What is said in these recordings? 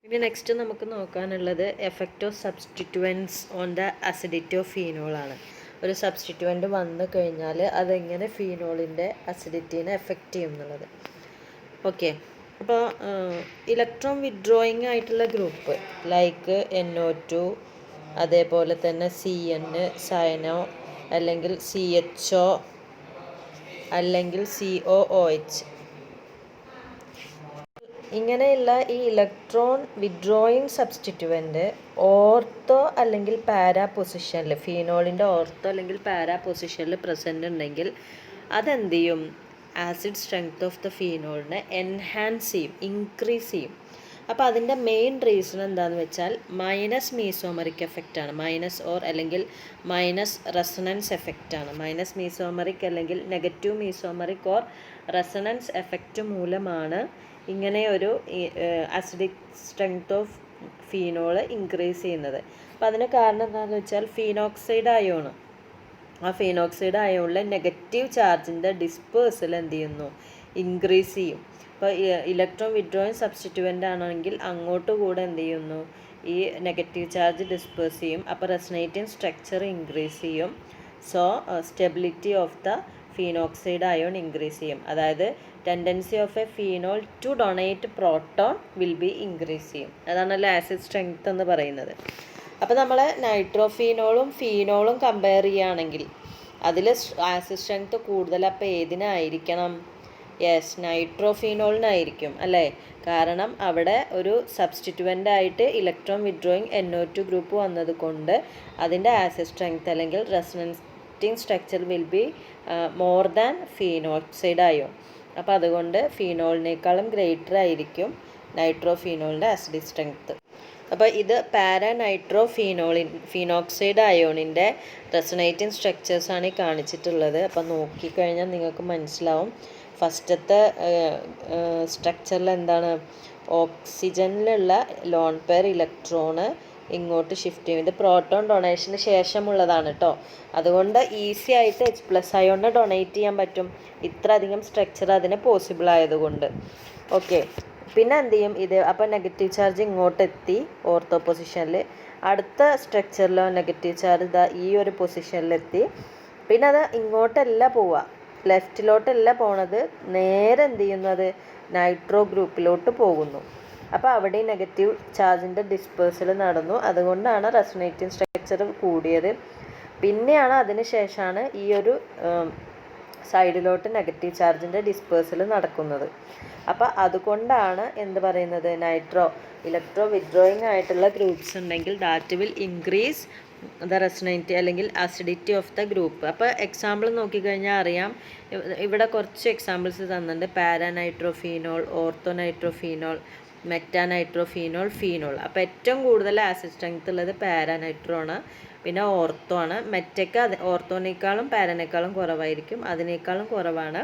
ഇനി നെക്സ്റ്റ് നമുക്ക് നോക്കാനുള്ളത് effect of substituents on the acidity of ഫീനോളാണ്. ഒരു സബ്സ്റ്റിറ്റ്യുവൻ്റ് വന്നു കഴിഞ്ഞാൽ അതെങ്ങനെ ഫീനോളിൻ്റെ അസിഡിറ്റീനെ എഫക്റ്റ് ചെയ്യും എന്നുള്ളത്. ഓക്കെ, അപ്പോൾ ഇലക്ട്രോൺ വിഡ്രോയിങ് ആയിട്ടുള്ള ഗ്രൂപ്പ് ലൈക്ക് NO2, അതേപോലെ തന്നെ CN, സയനോ, അല്ലെങ്കിൽ CHO, അല്ലെങ്കിൽ COOH, ഇങ്ങനെയുള്ള ഈ ഇലക്ട്രോൺ വിഡ്രോയിങ് സബ്സ്റ്റിറ്റ്യുവൻ്റ് ഓർത്തോ അല്ലെങ്കിൽ പാരാ പൊസിഷനിൽ, ഫീനോളിൻ്റെ ഓർത്തോ അല്ലെങ്കിൽ പാരാ പൊസിഷനിൽ പ്രസൻ്റ് ഉണ്ടെങ്കിൽ അതെന്ത് ചെയ്യും? ആസിഡ് സ്ട്രെങ്ത് ഓഫ് ദ ഫീനോളിനെ എൻഹാൻസ് ചെയ്യും, ഇൻക്രീസ് ചെയ്യും. അപ്പോൾ അതിൻ്റെ മെയിൻ റീസൺ എന്താണെന്ന് വെച്ചാൽ മൈനസ് മീസോമറിക് എഫക്റ്റാണ്. മൈനസ് ഓർ അല്ലെങ്കിൽ മൈനസ് റെസണൻസ് എഫക്റ്റാണ്. മൈനസ് മീസോമറിക് അല്ലെങ്കിൽ negative mesomeric or resonance effect മൂലമാണ് ഇങ്ങനെ ഒരു acidic strength of phenol increase ചെയ്യുന്നത്. അപ്പോൾ അതിന് കാരണം എന്താണെന്ന് വെച്ചാൽ ഫീനോക്സൈഡ് അയോണ്, ആ ഫീനോക്സൈഡ് അയോണിലെ നെഗറ്റീവ് ചാർജിൻ്റെ ഡിസ്പേഴ്സൽ എന്ത് ചെയ്യുന്നു? ഇൻക്രീസ് ചെയ്യും. അപ്പോൾ ഇലക്ട്രോൺ വിഡ്രോയിങ് സബ്സ്റ്റിറ്റ്യുവൻ്റ് ആണെങ്കിൽ അങ്ങോട്ട് കൂടെ എന്ത് ചെയ്യുന്നു? ഈ നെഗറ്റീവ് ചാർജ് ഡിസ്പേഴ്സ് ചെയ്യും. അപ്പോൾ റെസനേറ്റിംഗ് സ്ട്രക്ചർ ഇൻക്രീസ് ചെയ്യും. So stability of the phenoxide ion increase ചെയ്യും. അതായത് tendency of a phenol to donate proton will be increase ചെയ്യും. അതാണല്ലോ ആസിഡ് സ്ട്രെങ്ത് എന്ന് പറയുന്നത്. അപ്പോൾ നമ്മൾ നൈട്രോഫീനോളും ഫീനോളും കമ്പയർ ചെയ്യുകയാണെങ്കിൽ അതിൽ ആസിഡ് സ്ട്രെങ്ത് കൂടുതൽ അപ്പോൾ ഏതിനായിരിക്കണം? യെസ്, നൈട്രോഫീനോളിനായിരിക്കും അല്ലേ? കാരണം അവിടെ ഒരു സബ്സ്റ്റിറ്റ്യുവൻ്റ് ആയിട്ട് ഇലക്ട്രോൺ വിഡ്രോയിങ് NO2 ഗ്രൂപ്പ് വന്നത് കൊണ്ട് അതിൻ്റെ ആസിഡ് സ്ട്രെങ്ത് അല്ലെങ്കിൽ resonating structure will be more than phenoxide ion. അപ്പോൾ അതുകൊണ്ട് ഫീനോളിനേക്കാളും ഗ്രേറ്റർ ആയിരിക്കും നൈട്രോഫീനോളിൻ്റെ ആസിഡിക് സ്ട്രെങ്ത്. അപ്പോൾ ഇത് ഫീനോക്സൈഡ് അയോണിൻ്റെ റെസണേറ്റിംഗ് സ്ട്രക്ചേഴ്സാണ് ഈ കാണിച്ചിട്ടുള്ളത്. അപ്പോൾ നോക്കിക്കഴിഞ്ഞാൽ നിങ്ങൾക്ക് മനസ്സിലാവും. ഫസ്റ്റത്തെ സ്ട്രക്ചറിൽ എന്താണ്? ഓക്സിജനിലുള്ള ലോൺ പെയർ ഇലക്ട്രോണ് ഇങ്ങോട്ട് ഷിഫ്റ്റ് ചെയ്യും. ഇത് പ്രോട്ടോൺ ഡൊണേഷന് ശേഷമുള്ളതാണ് കേട്ടോ. അതുകൊണ്ട് ഈസി ആയിട്ട് H+ അയോണിനെ ഡൊണേറ്റ് ചെയ്യാൻ പറ്റും, ഇത്ര അധികം സ്ട്രക്ചർ അതിന് പോസിബിൾ ആയതുകൊണ്ട്. ഓക്കെ, പിന്നെ എന്ത് ചെയ്യും ഇത്? അപ്പോൾ നെഗറ്റീവ് ചാർജ് ഇങ്ങോട്ട് എത്തി ഓർത്തോ പൊസിഷനിൽ, അടുത്ത സ്ട്രക്ചറിലോ നെഗറ്റീവ് ചാർജ് ഈ ഒരു പൊസിഷനിലെത്തി. പിന്നെ അത് ഇങ്ങോട്ടല്ല പോവുക, ലെഫ്റ്റിലോട്ടല്ല പോണത്, നേരെ എന്ത് ചെയ്യുന്നത്? നൈട്രോ ഗ്രൂപ്പിലോട്ട് പോകുന്നു. അപ്പോൾ അവിടെ നെഗറ്റീവ് ചാർജിൻ്റെ ഡിസ്പേഴ്സൽ നടന്നു. അതുകൊണ്ടാണ് റെസൊനേറ്റിംഗ് സ്ട്രക്ചർ കൂടിയത്. പിന്നെയാണ് അതിന് ശേഷമാണ് ഈ ഒരു സൈഡിലോട്ട് നെഗറ്റീവ് ചാർജിൻ്റെ ഡിസ്പേഴ്സൽ നടക്കുന്നത്. അപ്പോൾ അതുകൊണ്ടാണ് എന്ത് പറയുന്നത്? ഇലക്ട്രോ വിഡ്രോയിങ് ആയിട്ടുള്ള ഗ്രൂപ്പ്സ് ഉണ്ടെങ്കിൽ that will increase the resonate അല്ലെങ്കിൽ അസിഡിറ്റി ഓഫ് ദ ഗ്രൂപ്പ്. അപ്പോൾ എക്സാമ്പിൾ നോക്കിക്കഴിഞ്ഞാൽ അറിയാം. ഇവിടെ കുറച്ച് എക്സാമ്പിൾസ് തന്നിട്ടുണ്ട്. പാരാനൈട്രോഫീനോൾ, ഓർത്തോനൈട്രോഫീനോൾ, മെറ്റാനൈട്രോഫീനോൾ, ഫീനോൾ. അപ്പോൾ ഏറ്റവും കൂടുതൽ ആസിഡ് സ്ട്രെങ്ത് ഉള്ളത് പാരാനൈട്രോ ആണ്, പിന്നെ ഓർത്തോ ആണ്. ഓർത്തോനേക്കാളും പാരാനേക്കാളും കുറവായിരിക്കും, അതിനേക്കാളും കുറവാണ്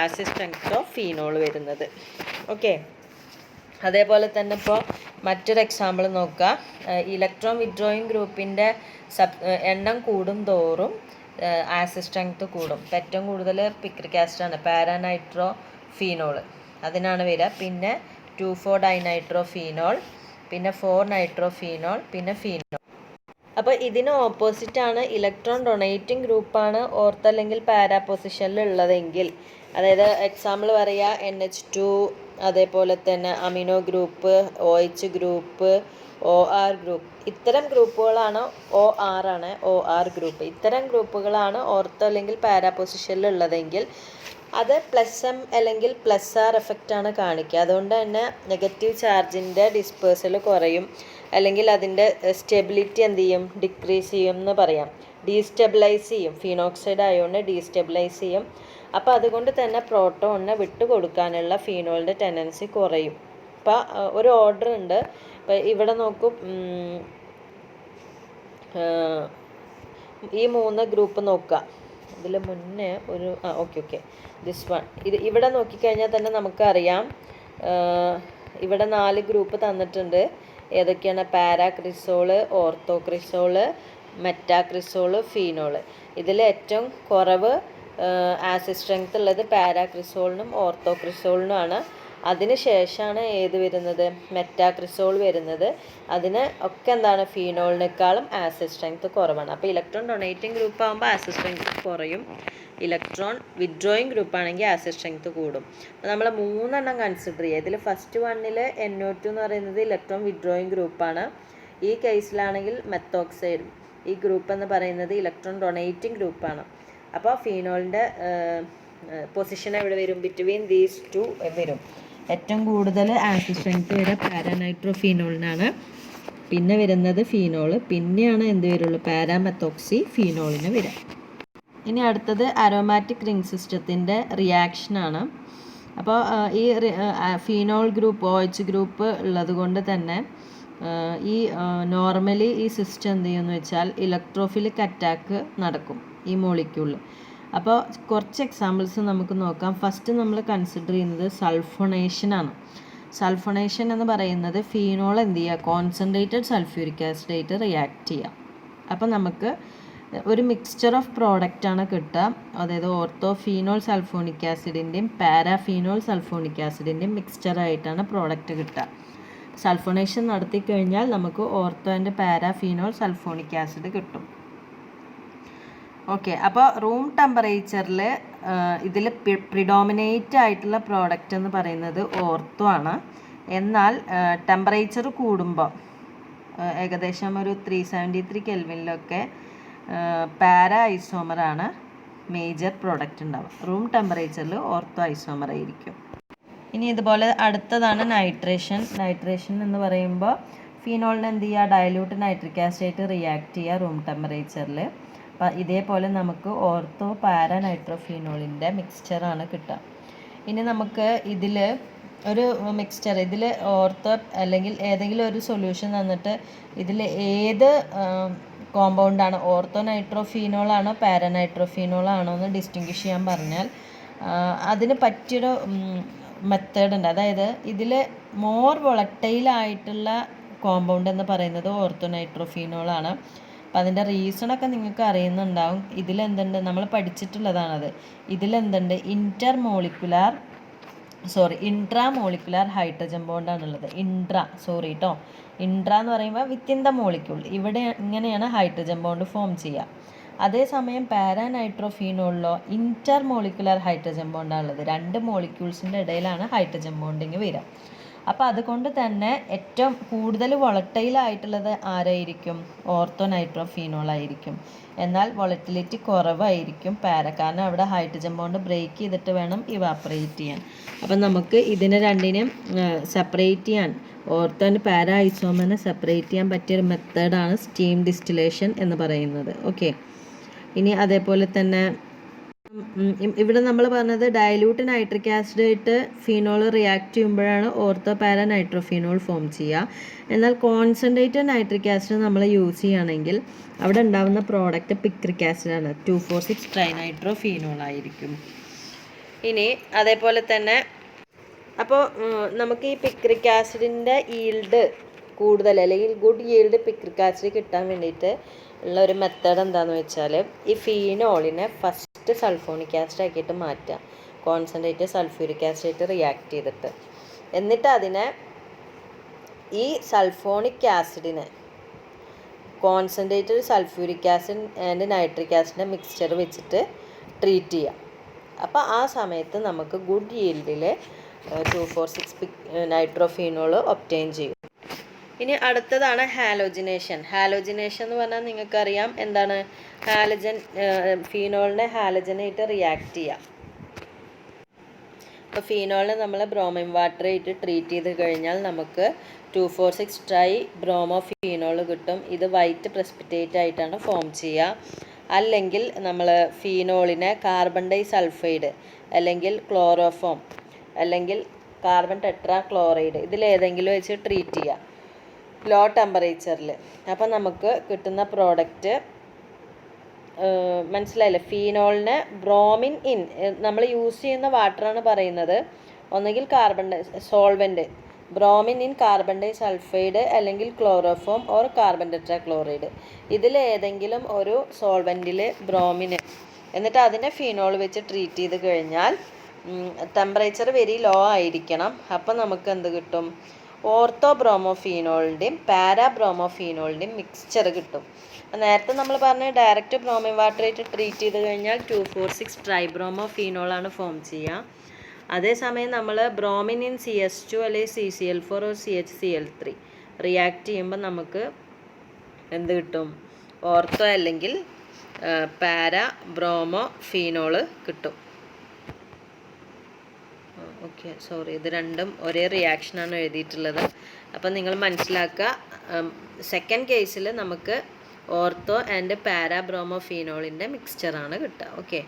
ആസിഡ് സ്ട്രെങ്ത് ഓഫ് ഫീനോൾ വരുന്നത്. ഓക്കെ, അതേപോലെ തന്നെ ഇപ്പോൾ മറ്റൊരു എക്സാമ്പിൾ നോക്കുക. ഇലക്ട്രോൺ വിഡ്രോയിങ് ഗ്രൂപ്പിൻ്റെ എണ്ണം കൂടും തോറും ആസിഡ് സ്ട്രെങ്ത് കൂടും. ഏറ്റവും കൂടുതൽ പിക്രിക് ആസിഡാണ്, പാരാനൈട്രോ ഫീനോൾ, അതിനാണ് വരിക. പിന്നെ 2,4-ഡൈനൈട്രോഫീനോൾ, പിന്നെ 4-നൈട്രോഫീനോൾ, പിന്നെ ഫീനോൾ. അപ്പോൾ ഇതിന് ഓപ്പോസിറ്റാണ് ഇലക്ട്രോൺ ഡൊണേറ്റിംഗ് ഗ്രൂപ്പാണ് ഓർത്തോ അല്ലെങ്കിൽ പാരാ പൊസിഷനിൽ ഉള്ളതെങ്കിൽ, അതായത് എക്സാമ്പിൾ പറയുക NH2, അതേപോലെ തന്നെ amino group, OH group, OR group. ഇത്തരം ഗ്രൂപ്പുകളാണ് OR ഗ്രൂപ്പ്. ഇത്തരം ഗ്രൂപ്പുകളാണ് ഓർത്തോ അല്ലെങ്കിൽ പാരാ പൊസിഷനിൽ ഉള്ളതെങ്കിൽ അത് +M അല്ലെങ്കിൽ +R എഫക്റ്റാണ് കാണിക്കുക. അതുകൊണ്ട് തന്നെ നെഗറ്റീവ് ചാർജിൻ്റെ ഡിസ്പേഴ്സൽ കുറയും, അല്ലെങ്കിൽ അതിൻ്റെ സ്റ്റെബിലിറ്റി എന്ത് ചെയ്യും? ഡിക്രീസ് ചെയ്യും എന്ന് പറയാം. ഡീസ്റ്റെബിലൈസ് ചെയ്യും, ഫീനോക്സൈഡ് അയോണിനെ ഡീസ്റ്റെബിലൈസ് ചെയ്യും. അപ്പോൾ അതുകൊണ്ട് തന്നെ പ്രോട്ടോണിനെ വിട്ടുകൊടുക്കാനുള്ള ഫീനോളിൻ്റെ ടെൻഡൻസി കുറയും. ഇപ്പോൾ ഒരു ഓർഡർ ഉണ്ട്. ഇപ്പോൾ ഇവിടെ നോക്കൂ, ഈ 3 ഗ്രൂപ്പ് നോക്കുക. ഇതിൽ മുന്നേ ഒരു ഓക്കെ ദിസ് വൺ. ഇവിടെ നോക്കിക്കഴിഞ്ഞാൽ തന്നെ നമുക്കറിയാം. ഇവിടെ 4 ഗ്രൂപ്പ് തന്നിട്ടുണ്ട്. ഏതൊക്കെയാണ്? പാരാക്രിസോള്, ഓർത്തോക്രിസോള്, മെറ്റാക്രിസോള്, ഫീനോള്. ഇതിൽ ഏറ്റവും കുറവ് ആസിഡ് സ്ട്രെങ്ത് ഉള്ളത് പാരാക്രിസോളിനും ഓർത്തോക്രിസോളിനുമാണ്. അതിന് ശേഷമാണ് ഏത് വരുന്നത്, മെറ്റാക്രിസോൾ വരുന്നത്. അതിന് ഒക്കെ എന്താണ്, ഫീനോളിനേക്കാളും ആസിഡ് സ്ട്രെങ്ത് കുറവാണ്. അപ്പോൾ ഇലക്ട്രോൺ ഡൊണേറ്റിംഗ് ഗ്രൂപ്പ് ആകുമ്പോൾ ആസിഡ് സ്ട്രെങ്ത് കുറയും, ഇലക്ട്രോൺ വിഡ്രോയിങ് ഗ്രൂപ്പ് ആണെങ്കിൽ ആസിഡ് സ്ട്രെങ്ത് കൂടും. അപ്പോൾ നമ്മൾ 3 കൺസിഡർ ചെയ്യുക. ഇതിൽ ഫസ്റ്റ് വണ്ണിൽ NO2 എന്ന് പറയുന്നത് ഇലക്ട്രോൺ വിഡ്രോയിങ് ഗ്രൂപ്പാണ്. ഈ കേസിലാണെങ്കിൽ മെത്തോക്സൈഡ്, ഈ ഗ്രൂപ്പ് എന്ന് പറയുന്നത് ഇലക്ട്രോൺ ഡൊണേറ്റിംഗ് ഗ്രൂപ്പാണ്. അപ്പോൾ ഫീനോളിൻ്റെ പൊസിഷൻ എവിടെ വരും, ബിറ്റ്വീൻ ദീസ് ടു വരും. ഏറ്റവും കൂടുതൽ ആസിഡ് സ്ട്രെങ്ത് വരെ പാരാനൈട്രോ ഫീനോളിനാണ്, പിന്നെ വരുന്നത് ഫീനോള്, പിന്നെയാണ് എന്ത് വരുള്ളൂ, പാരാമെത്തോക്സി ഫീനോളിന് വരിക. ഇനി അടുത്തത് അരോമാറ്റിക് റിംഗ് സിസ്റ്റത്തിൻ്റെ റിയാക്ഷനാണ്. അപ്പോൾ ഈ ഫീനോൾ ഗ്രൂപ്പ് OH ഗ്രൂപ്പ് ഉള്ളത് കൊണ്ട് തന്നെ ഈ നോർമലി ഈ സിസ്റ്റം എന്ത് ചെയ്യുമെന്ന് വെച്ചാൽ ഇലക്ട്രോഫിലിക് അറ്റാക്ക് നടക്കും ഈ മോളിക്യൂളിൽ. അപ്പോൾ കുറച്ച് എക്സാമ്പിൾസ് നമുക്ക് നോക്കാം. ഫസ്റ്റ് നമ്മൾ കൺസിഡർ ചെയ്യുന്നത് സൾഫോണേഷനാണ്. സൾഫോണേഷൻ എന്ന് പറയുന്നത് ഫീനോൾ എന്ത് ചെയ്യുക, കോൺസെൻട്രേറ്റഡ് സൾഫ്യൂരിക് ആസിഡായിട്ട് റിയാക്ട് ചെയ്യുക. അപ്പോൾ നമുക്ക് ഒരു മിക്സ്ചർ ഓഫ് പ്രോഡക്റ്റാണ് കിട്ടുക. അതായത് ഓർത്തോ ഫീനോൾ സൾഫോണിക് ആസിഡിൻ്റെയും പാരാഫീനോൾ സൾഫോണിക് ആസിഡിൻ്റെയും മിക്സ്ചറായിട്ടാണ് പ്രോഡക്റ്റ് കിട്ടുക. സൾഫോണേഷൻ നടത്തി കഴിഞ്ഞാൽ നമുക്ക് ortho and paraphenol sulphonic acid കിട്ടും. ഓക്കെ, അപ്പോൾ റൂം ടെമ്പറേച്ചറിൽ ഇതിൽ പ്രിഡോമിനേറ്റ് ആയിട്ടുള്ള പ്രോഡക്റ്റ് എന്ന് പറയുന്നത് ഓർത്തോ ആണ്. എന്നാൽ ടെമ്പറേച്ചർ കൂടുമ്പോൾ ഏകദേശം ഒരു 373 കെൽവിനിലൊക്കെ പാരാ ഐസോമറാണ് മേജർ പ്രോഡക്റ്റ് ഉണ്ടാവുക. റൂം ടെമ്പറേച്ചറിൽ ഓർത്തോ ഐസോമർ ആയിരിക്കും. ഇനി ഇതുപോലെ അടുത്തതാണ് നൈട്രേഷൻ. നൈട്രേഷൻ എന്ന് പറയുമ്പോൾ ഫീനോളിന് എന്ത് ചെയ്യുക, ഡയലൂട്ട് നൈട്രിക് ആസിഡായിട്ട് റിയാക്ട് ചെയ്യുക റൂം ടെമ്പറേച്ചറിൽ. അപ്പോൾ ഇതേപോലെ നമുക്ക് ഓർത്തോ പാരാ നൈട്രോഫീനോളിൻ്റെ മിക്സ്ചറാണ് കിട്ടുക. ഇനി നമുക്ക് ഇതിൽ ഒരു മിക്സ്ചർ, ഇതിൽ ഓർത്തോ അല്ലെങ്കിൽ ഏതെങ്കിലും ഒരു സൊല്യൂഷൻ തന്നിട്ട് ഇതിൽ ഏത് കോമ്പൗണ്ടാണ്, ഓർത്തോ നൈട്രോഫീനോളാണോ പാരാനൈട്രോഫീനോളാണോ എന്ന് ഡിസ്റ്റിങ്വിഷ് ചെയ്യാൻ പറഞ്ഞാൽ അതിന് പറ്റിയൊരു മെത്തേഡ് ഉണ്ട്. അതായത് ഇതിൽ മോർ വൊളറ്റൈലായിട്ടുള്ള കോമ്പൗണ്ട് എന്ന് പറയുന്നത് ഓർത്തോ നൈട്രോഫീനോളാണ്. അപ്പം അതിൻ്റെ റീസണൊക്കെ നിങ്ങൾക്ക് അറിയുന്നുണ്ടാവും. ഇതിലെന്തുണ്ട്, നമ്മൾ പഠിച്ചിട്ടുള്ളതാണത്. ഇതിലെന്തുണ്ട്, ഇൻട്രാമോളിക്കുലാർ ഹൈഡ്രജൻ ബോണ്ടാണുള്ളത്. ഇൻട്രാ എന്ന് പറയുമ്പോൾ വിത്തിൻ ദ മോളിക്യൂൾ, ഇവിടെ ഇങ്ങനെയാണ് ഹൈഡ്രജൻ ബോണ്ട് ഫോം ചെയ്യുക. അതേസമയം പാരാനൈട്രോഫീനോളിലോ ഇന്റർമോളിക്കുലാർ ഹൈഡ്രജൻ ബോണ്ടാണുള്ളത്. 2 മോളിക്യൂൾസിൻ്റെ ഇടയിലാണ് ഹൈഡ്രജൻ ബോണ്ടിങ് വരിക. അപ്പോൾ അതുകൊണ്ട് തന്നെ ഏറ്റവും കൂടുതൽ വൊളറ്റൈലായിട്ടുള്ളത് ആരായിരിക്കും, ഓർത്തോ നൈട്രോഫീനോൾ ആയിരിക്കും. എന്നാൽ വൊളറ്റിലിറ്റി കുറവായിരിക്കും കാരണം അവിടെ ഹൈഡ്രജൻ ബോണ്ട് ബ്രേക്ക് ചെയ്തിട്ട് വേണം ഇവാപ്പറേറ്റ് ചെയ്യാൻ. അപ്പം നമുക്ക് ഇതിനെ രണ്ടിനെയും സെപ്പറേറ്റ് ചെയ്യാൻ, ഓർത്തോ ആൻഡ് പാരാ ഐസോമറിനെ സെപ്പറേറ്റ് ചെയ്യാൻ പറ്റിയൊരു മെത്തേഡാണ് സ്റ്റീം ഡിസ്റ്റിലേഷൻ എന്ന് പറയുന്നത്. ഓക്കെ, ഇനി അതേപോലെ തന്നെ ഇവിടെ നമ്മൾ പറഞ്ഞത് ഡയലൂട്ട് നൈട്രിക് ആസിഡായിട്ട് ഫീനോൾ റിയാക്ട് ചെയ്യുമ്പോഴാണ് ഓർത്തോ പാരാ നൈട്രോഫീനോൾ ഫോം ചെയ്യുക. എന്നാൽ കോൺസെൻട്രേറ്റഡ് നൈട്രിക് ആസിഡ് നമ്മൾ യൂസ് ചെയ്യുകയാണെങ്കിൽ അവിടെ ഉണ്ടാകുന്ന പ്രോഡക്റ്റ് പിക്രിക് ആസിഡാണ്, 2,4,6 ട്രൈനൈട്രോഫീനോൾ ആയിരിക്കും. ഇനി അതേപോലെ തന്നെ അപ്പോൾ നമുക്ക് ഈ പിക്രിക് ആസിഡിൻ്റെ ഈൽഡ് കൂടുതൽ അല്ലെങ്കിൽ ഗുഡ് ഈൽഡ് പിക്രിക് ആസിഡ് കിട്ടാൻ വേണ്ടിയിട്ട് ഉള്ള ഒരു മെത്തേഡ് എന്താണെന്ന് വെച്ചാൽ ഈ ഫീനോളിനെ ഫസ്റ്റ് സൾഫോണിക് ആസിഡ് ആക്കിയിട്ട് മാറ്റുക, കോൺസെൻട്രേറ്റഡ് സൾഫ്യൂരിക് ആസിഡായിട്ട് റിയാക്ട് ചെയ്തിട്ട്. എന്നിട്ട് അതിനെ ഈ സൾഫോണിക് ആസിഡിനെ concentrated sulphuric acid and nitric ആസിഡിൻ്റെ മിക്സ്ചർ വെച്ചിട്ട് ട്രീറ്റ് ചെയ്യാം. അപ്പോൾ ആ സമയത്ത് നമുക്ക് ഗുഡ് ഈൽഡിൽ 2,4,6 നൈട്രോഫീനോൾ ഒബ്റ്റെയിൻ ചെയ്യും. ഇനി അടുത്തതാണ് ഹാലോജിനേഷൻ. ഹാലോജിനേഷൻ എന്ന് പറഞ്ഞാൽ നിങ്ങൾക്കറിയാം എന്താണ്, ഫീനോളിനെ ഹാലജനായിട്ട് റിയാക്ട് ചെയ്യാം. അപ്പോൾ ഫീനോളിനെ നമ്മൾ ബ്രോമിൻ വാട്ടർ ആയിട്ട് ട്രീറ്റ് ചെയ്ത് കഴിഞ്ഞാൽ നമുക്ക് 2,4,6 ട്രൈ ബ്രോമോ ഫീനോൾ കിട്ടും. ഇത് വൈറ്റ് പ്രസിപ്പിറ്റേറ്റ് ആയിട്ടാണ് ഫോം ചെയ്യുക. അല്ലെങ്കിൽ നമ്മൾ ഫീനോളിനെ കാർബൺ ഡൈ സൾഫൈഡ് അല്ലെങ്കിൽ ക്ലോറോഫോം അല്ലെങ്കിൽ കാർബൺ ടെട്രാ ക്ലോറൈഡ് ഇതിലേതെങ്കിലും വെച്ച് ട്രീറ്റ് ചെയ്യുക ലോ ടെമ്പറേച്ചറിൽ. അപ്പോൾ നമുക്ക് കിട്ടുന്ന പ്രോഡക്റ്റ് മനസ്സിലായില്ലേ, ഫീനോളിന് ബ്രോമിൻ ഇൻ നമ്മൾ യൂസ് ചെയ്യുന്ന വാട്ടറാണ് പറയുന്നത്. ഒന്നുകിൽ carbon di solvent bromine in carbon disulphide അല്ലെങ്കിൽ chloroform or carbon tetrachloride, ഇതിലേതെങ്കിലും ഒരു സോൾവെൻറ്റിൽ ബ്രോമിന് എന്നിട്ട് അതിനെ ഫീനോൾ വെച്ച് ട്രീറ്റ് ചെയ്ത് കഴിഞ്ഞാൽ ടെമ്പറേച്ചർ വെരി ലോ ആയിരിക്കണം. അപ്പം നമുക്ക് എന്ത് കിട്ടും? ഓർത്തോ ബ്രോമോഫീനോളിൻ്റെയും പാരാബ്രോമോഫീനോളിൻ്റെയും മിക്സ്ചർ കിട്ടും. നേരത്തെ നമ്മൾ പറഞ്ഞ ഡയറക്റ്റ് ബ്രോമിൻ വാട്ടറായിട്ട് ട്രീറ്റ് ചെയ്ത് കഴിഞ്ഞാൽ 2,4,6 ട്രൈബ്രോമോഫീനോളാണ് ഫോം ചെയ്യുക. അതേസമയം നമ്മൾ ബ്രോമിൻ ഇൻ CS2 അല്ലെങ്കിൽ CCl4 or CHCl3 റിയാക്ട് ചെയ്യുമ്പോൾ നമുക്ക് എന്ത് കിട്ടും? ഓർത്തോ അല്ലെങ്കിൽ പാരാബ്രോമോഫീനോള് കിട്ടും. ഓക്കെ, സോറി, ഇത് രണ്ടും ഒരേ റിയാക്ഷനാണ് എഴുതിയിട്ടുള്ളത്. അപ്പം നിങ്ങൾ മനസ്സിലാക്കുക, സെക്കൻഡ് കേസിൽ നമുക്ക് ഓർത്തോ ആൻഡ് പാരാബ്രോമോഫീനോളിൻ്റെ മിക്സ്ചറാണ് കിട്ടുക. ഓക്കെ.